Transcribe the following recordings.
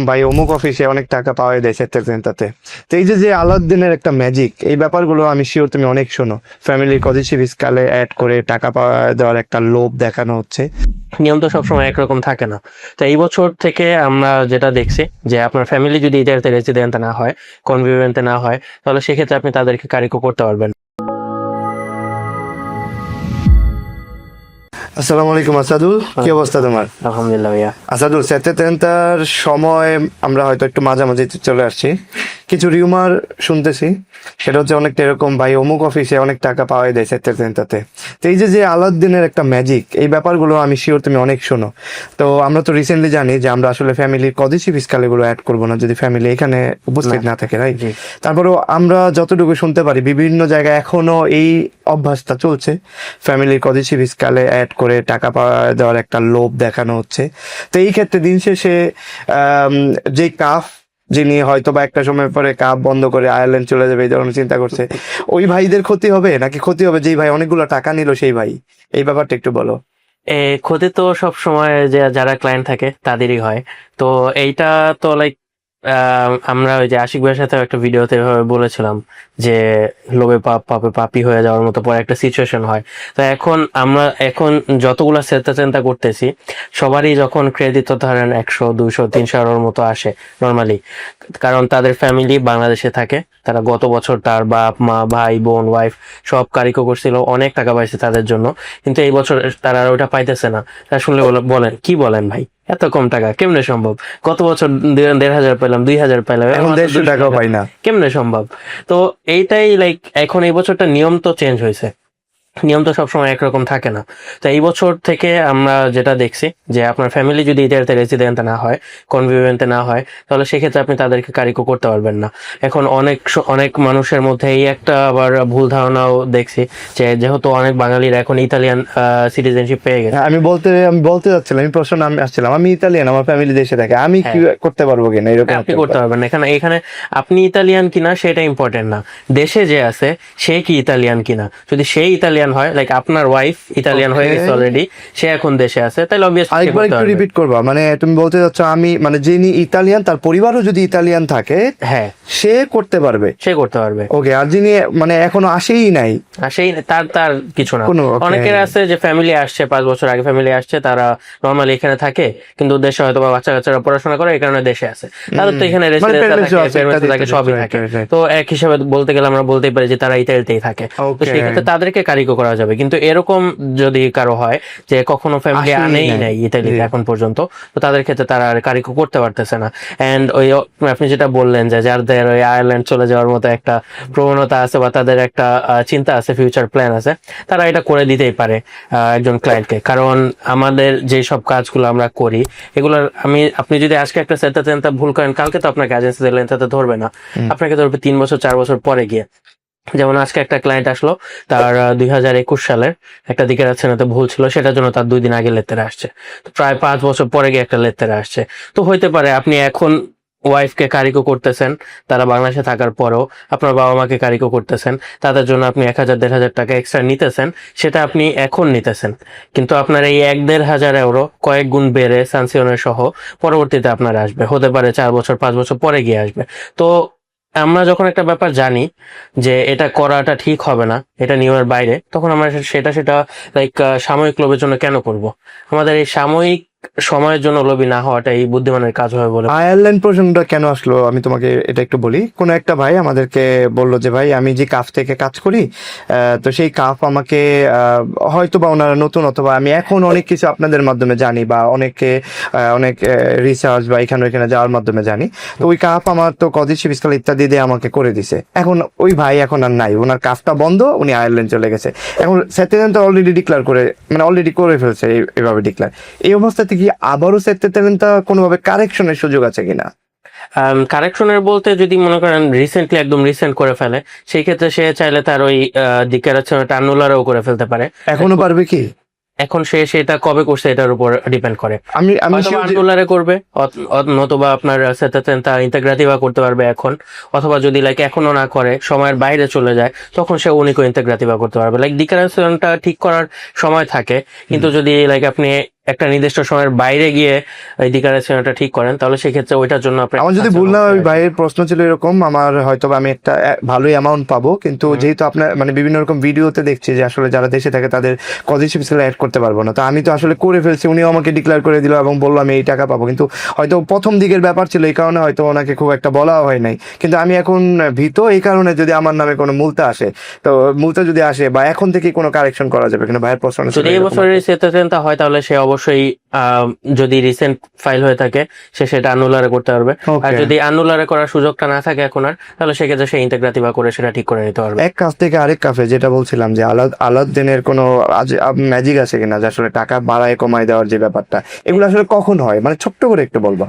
ভাই অমুক অফিসে অনেক টাকা পাওয়া যায় সেটাতে। তো এই যে আলাউদ্দিনের একটা ম্যাজিক, এই ব্যাপারগুলো আমি শিওর তুমি অনেক শোনো। ফ্যামিলির কদিশি ফিসকালে অ্যাড করে টাকা পাওয়া দেওয়ার একটা লোভ দেখানো হচ্ছে। নিয়ম তো সবসময় একরকম থাকে না। তো এই বছর থেকে আমরা যেটা দেখছি যে আপনার ফ্যামিলি যদি ইতালিতে রেসিডেন্ট না হয়, কনভিভেন্টে না হয়, তাহলে সেক্ষেত্রে আপনি তাদেরকে কারিকো করতে পারবেন। আসসালামু আলাইকুম আসাদুল, কি অবস্থা তোমার? আলহামদুলিল্লাহ ভাইয়া। আসাদুল, সেটেন্টার সময় আমরা হয়তো একটু মাঝামাঝি চলে আসছি। কিছু রিউমার শুনতেছি, সেটা হচ্ছে অনেকটা এরকম, ভাই অমুক অফিসে অনেক টাকা পাওয়া যায় সেটেন্টাতে। তো এই যে আলাউদ্দিনের একটা ম্যাজিক, এই ব্যাপারগুলো আমি শিওর তুমি অনেক শোনো। তো আমরা তো রিসেন্টলি জানি যে আমরা আসলে ফ্যামিলির কদিশি ফিসকাল এগুলো অ্যাড করবো না যদি ফ্যামিলি এখানে উপস্থিত না থাকে, রাইট? তারপরেও আমরা যতটুকু শুনতে পারি বিভিন্ন জায়গায় এখনো এই অভ্যাসটা চলছে, ফ্যামিলির কদিশি ফিসকালে অ্যাড করে টাকা পাওয়া দেওয়ার একটা লোভ দেখানো হচ্ছে। তো এই ক্ষেত্রে দিন শেষে যে কাফ, যিনি হয়তো বা একটা সময় পরে কাপ বন্ধ করে আয়ারল্যান্ড চলে যাবে এই ধরনের চিন্তা করছে, ওই ভাইদের ক্ষতি হবে নাকি ক্ষতি হবে যেই ভাই অনেকগুলো টাকা নিল সেই ভাই? এই ব্যাপারটা একটু বলো। ক্ষতি তো সব সময় যে যারা ক্লায়েন্ট থাকে তাদেরই হয়। তো এইটা তো লাইক আমরা ওই যে আশিক ভাইয়ের সাথে একটা ভিডিওতে এভাবে বলেছিলাম যে লোভে পাপ পাপে পাপি হয়ে যাওয়ার মতো পরে একটা সিচুয়েশন হয়। তো আমরা যতগুলা চিন্তা করতেছি, সবারই যখন ক্রেডিট তো ধরেন 100 200 300 মতো আসে নর্মালি, কারণ তাদের ফ্যামিলি বাংলাদেশে থাকে। তারা গত বছর তার বাপ মা ভাই বোন ওয়াইফ সব কারিকো করছিল, অনেক টাকা পাইছে তাদের জন্য, কিন্তু এই বছর তারা আর ওটা পাইতেছে না। তা শুনলে বলেন কি বলেন ভাই, এত কম টাকা কেমনে সম্ভব? গত বছর 1500 পেলাম, 2000 পেলাম, এখন 150 টাকাও পাই না, কেমনে সম্ভব? তো এইটাই লাইক এখন এই বছরটা নিয়ম তো চেঞ্জ হয়েছে, নিয়ম তো সবসময় একরকম থাকে না। তো এই বছর থেকে আমরা যেটা দেখছি যে আপনার ফ্যামিলি যদি ইতালিতে রেসিডেন্ট না হয়, কনভিভেন্টে না হয়, তাহলে সেক্ষেত্রে আপনি তাদেরকে কারিকো করতে পারবেন না। এখন অনেক মানুষের মধ্যে এই একটা আবার ভুল ধারণাও দেখছি যে যেহেতু অনেক বাঙালির এখন ইতালিয়ান সিটিজেনশিপ পেয়ে গেছে। আমি বলতে যাচ্ছিলাম, আমি প্রশ্ন আসছিলাম, আমি ইতালিয়ান, আমার ফ্যামিলি দেশে থাকে, আমি কি করতে পারবো কিনা এরকম? আপনি করতে পারবেন না। এখানে আপনি ইতালিয়ান কিনা সেটা ইম্পর্টেন্ট না, দেশে যে আছে সে কি ইতালিয়ান কিনা। যদি সে ইতালিয়ান হয়, লাইক আপনার ওয়াইফ ইতালিয়ান হয়ে গেছে অলরেডি, সে এখন দেশে আছে, তাহলে অবভিয়াসলি আরেকবার একটু রিপিট করবা, মানে তুমি বলতে যাচ্ছ আমি মানে যিনি ইতালিয়ান তার পরিবারও যদি ইতালিয়ান থাকে, হ্যাঁ সে করতে পারবে? ওকে। আর যিনি মানে এখনো আসেই নাই, তার কিছু না। অনেকের আছে যে ফ্যামিলি আসছে 5 বছর আগে, ফ্যামিলি আসছে, তারা নর্মালি এখানে থাকে, কিন্তু দেশে হয়তো বাচ্চা কাচ্চারা পড়াশোনা করে, এই কারণে দেশে আছে, তাদের তো এখানে থাকে, সবই থাকে। তো এক হিসাবে বলতে গেলে আমরা বলতেই পারি যে তারা ইতালিতেই থাকে। তো সেই ক্ষেত্রে তাদেরকে কারিকো করা যাবে। কিন্তু এরকম যদি কারো হয় যে কখনো ফ্যামিলি আনেই নাই ইতালিতে এখন পর্যন্ত, তো তাদের ক্ষেত্রে তারা আর কারিকো করতে পারতেছে না। এন্ড ওই আপনি যেটা বললেন যে যাদের ওই আয়ারল্যান্ড চলে যাওয়ার মতো একটা প্রবণতা আছে বা তাদের একটা চিন্তা আছে, ফিউচার প্ল্যান আছে, তারা এটা করে দিতেই পারে একজন ক্লায়েন্টকে। কারণ আমাদের যে সব কাজগুলো আমরা করি এগুলোর আপনি যদি আজকে একটা সেটা ভুল করেন, কালকে তো আপনাকে এজেন্সি লেনটাতে ধরবে না, আপনাকে ধরবে 3 বছর 4 বছর পরে গিয়ে। যেমন আজকে একটা ক্লায়েন্ট আসলো, তার 2021 সালের একটা দিকের আছে না, তো ভুল ছিল, সেটার জন্য তার 2 দিন আগে লেতেরা আসছে, তো প্রায় 5 বছর পরে গিয়ে একটা লেতেরা আসছে। তো হইতে পারে আপনি এখন ওয়াইফকে কারিকো করতেছেন, তারা বাংলাদেশে থাকার পরেও আপনার বাবা মাকে কারিকো করতেছেন, তাদের জন্য আপনি 1000-1500 টাকা এক্সট্রা নিতেছেন, সেটা আপনি এখন নিতেছেন, কিন্তু আপনার এই 1-1500 ইউরো কয়েক গুণ বেড়ে সানসিওনের সহ পরবর্তীতে আপনার আসবে, হতে পারে 4 বছর 5 বছর পরে গিয়ে আসবে। তো আমরা যখন একটা ব্যাপার জানি যে এটা করাটা ঠিক হবে না, এটা নিয়মের বাইরে, তখন আমরা সেটা লাইক সাময়িক লোভের জন্য কেন করব? আমাদের এই সাময়িক সময়ের জন্য লোভী না হওয়াটাই বুদ্ধিমানের কাজ হবে বলে। আয়ারল্যান্ড প্রসঙ্গটা কেন আসলো আমি তোমাকে এটা একটু বলি। কোনো একটা ভাই আমাদেরকে বললো যে ভাই আমি যে কাফ থেকে কাজ করি, তো সেই কাফ আমাকে হয়তো বা ওনারা নতুন, অথবা আমি এখন অনেক কিছু আপনাদের মাধ্যমে জানি বা অনেক রিসার্চ বা এখানে যাওয়ার মাধ্যমে জানি, তো ওই কাফ আমার তো কদিশি ফিসকাল ইত্যাদি দিয়ে আমাকে করে দিছে। এখন ওই ভাই এখন আর নাই, ওনার কাফটা বন্ধ, উনি আয়ারল্যান্ড চলে গেছে। এখন সেটেলমেন্ট অলরেডি ডিক্লেয়ার করে, মানে অলরেডি করে ফেলছে এইভাবে ডিক্লেয়ার। এই অবস্থাতে কি আবারও সেটেলমেন্টটা কোনোভাবে কারেকশনের সুযোগ আছে কিনা? কারেকশনের বলতে যদি মনে করেন রিসেন্টলি একদম রিসেন্ট করে ফেলে, সেই ক্ষেত্রে সে চাইলে তার ওই ডিক্লারেশনটা আনুলারও করে ফেলতে পারে। এখনো পারবে কি? এখন সেটা কবে করছে এটার উপর ডিপেন্ড করে। আমি আনুলারে করবে, নতুবা আপনার তার ইন্টাগ্রাটিভা করতে পারবে এখন, অথবা যদি লাইক এখনো না করে সময়ের বাইরে চলে যায়, তখন সে উনিকো ইন্টাগ্রাটিভা করতে পারবে। লাইক ডিক্লারেশনটা ঠিক করার সময় থাকে, কিন্তু যদি লাইক আপনি একটা নির্দিষ্ট সময়ের বাইরে গিয়ে এই ডিক্লারেশনটা ঠিক করেন, তাহলে সেক্ষেত্রে ওইটার জন্য আপনি আমার যদি ভুল না হয়, ভাইয়ের প্রশ্ন ছিল এরকম, আমার হয়তো আমি একটা ভালোই অ্যামাউন্ট পাবো, কিন্তু যেহেতু আপনার মানে বিভিন্ন রকম ভিডিওতে দেখছি যে আসলে যারা দেশে থাকে তাদের কলেজ স্পেশাল অ্যাড করতে পারবো না, তো আমি তো আসলে করে ফেলছি, উনিও আমাকে ডিক্লেয়ার করে দিল এবং বললো আমি এই টাকা পাবো, কিন্তু হয়তো প্রথম দিকের ব্যাপার ছিল এই কারণে হয়তো ওনাকে খুব একটা বলা হয় নাই, কিন্তু আমি এখন ভীত এই কারণে যদি আমার নামে কোনো মুলতা আসে, তো মুলতা যদি আসে বা এখন থেকে কোনো কারেকশন করা যাবে কিনা, ভাইয়ের প্রশ্ন ছিল যদি এই এরকম। বছরের সেটা হয় তাহলে সে অবশ্যই যদি রিসেন্ট ফাইল হয়ে থাকে সে সেটা আনুলারে করতে পারবে, আর Okay. যদি আনুলারে করার সুযোগটা না থাকে এখন আর, তাহলে সেক্ষেত্রে সে ইন্টেগ্রাটিভা করে সেটা ঠিক করে নিতে পারবে। এক কাজ থেকে আরেক কাফে যেটা বলছিলাম যে আলাদিনের কোনো ম্যাজিক আছে কিনা, যে আসলে টাকা বাড়ায় কমায় দেওয়ার যে ব্যাপারটা, এগুলো আসলে কখন হয়, মানে ছোট্ট করে একটু বলবা।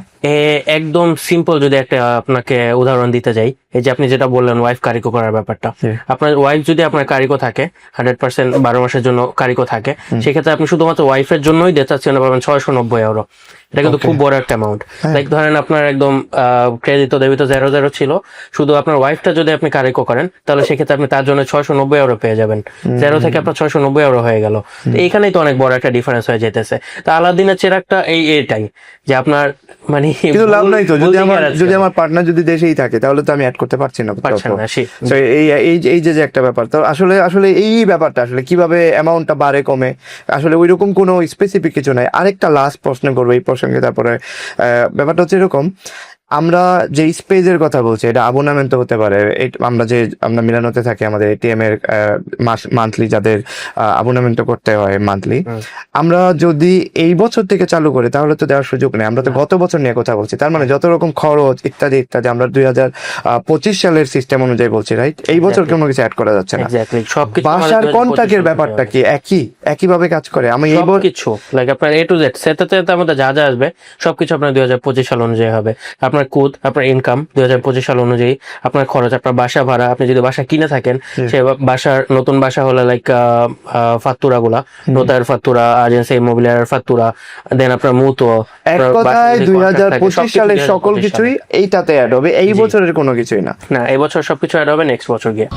একদম সিম্পল যদি একটা আপনাকে উদাহরণ দিতে যাই, এই যে আপনি যেটা বললেন ওয়াইফ কারিকো করার ব্যাপারটা, আপনার ওয়াইফ যদি আপনার কারিকো থাকে 100% 12 মাসের জন্য কারিকো থাকে, সেক্ষেত্রে আপনি শুধুমাত্র ওয়াইফের জন্যই দিতে চাচ্ছেন পাবেন 690 ইউরো। এটা কিন্তু খুব বড় একটা অ্যামাউন্ট। লাইক ধরেন আপনার একদম ক্রেডিট তো ডেবিট 0 ছিল, শুধু আপনার ওয়াইফটা যদি আপনি কারিকো করেন তাহলে সেক্ষেত্রে আপনি তার জন্য 690 ইউরো পেয়ে যাবেন, 0 থেকে আপনার 690 ইউরো হয়ে গেল। তো এইখানেই তো অনেক বড় একটা ডিফারেন্স হয়ে যেতেছে। তো আলাদিনের চেরাগটা এইটাই যে আপনার মানে কিন্তু লাভ নাই তো, যদি আমার পার্টনার যদি দেশেই থাকে তাহলে তো আমি অ্যাড করতে পারছি না। So, এই যে একটা ব্যাপার, তো আসলে এই ব্যাপারটা আসলে কিভাবে অ্যামাউন্টটা বাড়ে কমে, আসলে ওইরকম কোনো স্পেসিফিক কিছু নাই। আরেকটা লাস্ট প্রশ্ন করবো এই প্রসঙ্গে, তারপরে ব্যাপারটা হচ্ছে এরকম, আমরা যে স্পেসের কথা বলছি এটা আবুনামেন্ট হতে পারে, আমরা মিলানোতে থাকি আমাদের এটিএম এর মান্থলি যাদের আবুনামেন্ট করতে হয় মান্থলি, আমরা যদি এই বছর থেকে চালু করি তাহলে তো দেওয়ার সুযোগ নেই। আমরা তো গত বছর নিয়ে কথা বলছি, তার মানে যত রকম খরচ ইত্যাদি ইত্যাদি আমরা 2025 সালের সিস্টেম অনুযায়ী বলছি, রাইট? এই বছর কোনো কিছু অ্যাড করা যাচ্ছে না। বাসার কন্ট্রাক্টের ব্যাপারটা কি একইভাবে কাজ করে? আমি এই কিছু লাইক আপনার A to Z সেটাতে তার মধ্যে যা যা আসবে সবকিছু আপনার 2025 সাল অনুযায়ী হবে। আপনার কোড, আপনার ইনকাম 2025 সাল অনুযায়ী, আপনার খরচ, আপনার বাসা ভাড়া, আপনি যদি বাসা কিনে থাকেন সে বাসার নতুন বাসা হলে লাইক ফাত্তুরা গুলা, নোতার ফাত্তুরা, এজেন্সি ইমোবিলার ফাত্তুরা, দেন আপনার মুতো, এক কথায় 2025 সালের সকল কিছুই এইটাতে অ্যাড হবে, এই বছরের কোনো কিছুই না। এই বছর সবকিছু অ্যাড হবে নেক্সট বছর গিয়ে।